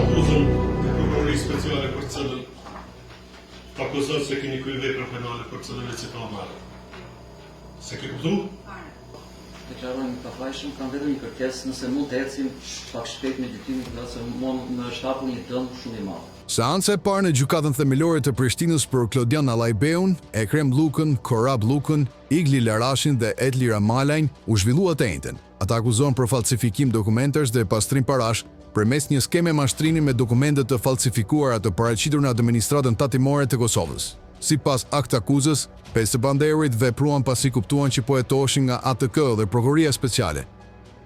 akuzën e prokurorisë speciale për cilën akuzon se keni kryer vepra penale për cilën e citon marrë. Se ke kuptu? Deklarojmë pafajshëm, kam vetëm një kërkesë nëse mund të ecim pak shpejt me gjykimin nga se më shkakton një dëm shumë i madh. Seanca e parë në gjykatën themelore të Prishtinës për Klodian Allajbeun, Ekrem Llukën, Korab Llukën, Igli Larashin dhe Edlira Malajn u zhvillua të njëjtën. Ata akuzohen për falsifikim dokumentesh dhe pastrim parash përmes një skeme mashtrini me dokumente të falsifikuara të paraqitur në administratën tatimore të Kosovës. Sipas akt akuzës, 5 banderit vepruan pasi kuptuan që po hetoshin nga ATK dhe Prokuroria Speciale.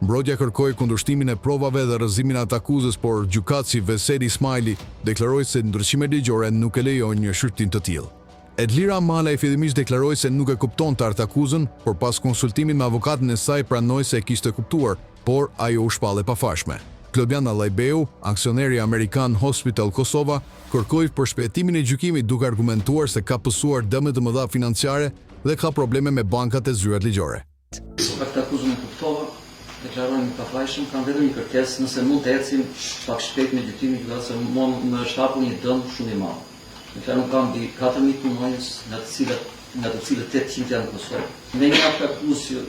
Mbrojtja kërkoi kundërshtimin e provave dhe rrëzimin atë akuzës, por gjykatësi Veseli Ismaili deklaroi se ndryshimet ligjore nuk e lejojnë një shqyrtim të tillë. Edlira Malaj fillimisht deklaroi se nuk e kuptonte atë akuzën, por pas konsultimit me avokatin e saj pranoi se e kishte kuptuar, por ajo u shpallë e pafashme. Klodian Allajbeu, aksioneri amerikan Hospital Kosova, kërkoi përshpejtimin e gjykimit duke argumentuar se ka pësuar dëme të mëdha financiare dhe ka probleme me bankat e zyrat ligjore. Atë akuzën e kuptova, deklarojmë pafajshëm, kam vetëm një kërkesë nëse mund të ecim pak shpejt me gjykimin nga se më shkakton një dëm shumë i madh. Deklarojmë kam mbi 4000 punonjës, nga të cilët 800 janë në Kosovë. Me një akt akuzë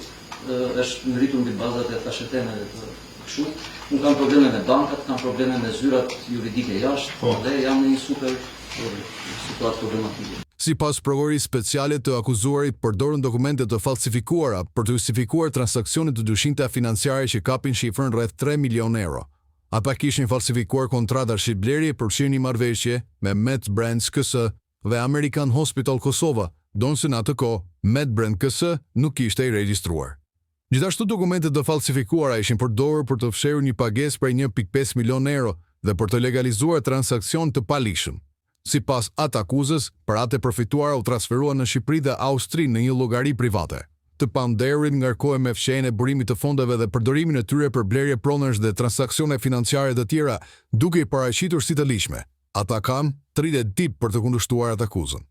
është ngritur mbi bazat e fasheteneve të kështu. Unë kam probleme me bankat, kam probleme me zyrat juridike jashtë dhe jam në një super situatë problematike. Sipas prokurorisë speciale të akuzuarit përdorën dokumente të falsifikuara për të justifikuar transakcione të dyshimta financiare që kapin shifrën rreth 3 milionë euro. Ata kishin falsifikuar kontrata shitblerje për fshirje një marrëveshje me Med Brands KS dhe American Hospital Kosova, donse në atë kohë Med Brand KS nuk ishte i regjistruar. Gjithashtu dokumentet të falsifikuara ishin përdorur për të fshirur një pagesë prej 1.5 milionë euro dhe për të legalizuar transakcion të palishëm. Sipas atë akuzës, paratë e përfituara u transferuan në Shqipëri dhe Austri në një llogari private. Të panderit ngarkohej me fshehjen e burimit të fondeve dhe përdorimin e tyre për blerje pronësh dhe transaksione financiare të tjera, duke i paraqitur si të lishme. Ata kanë 30 ditë për të kundërshtuar atë akuzën.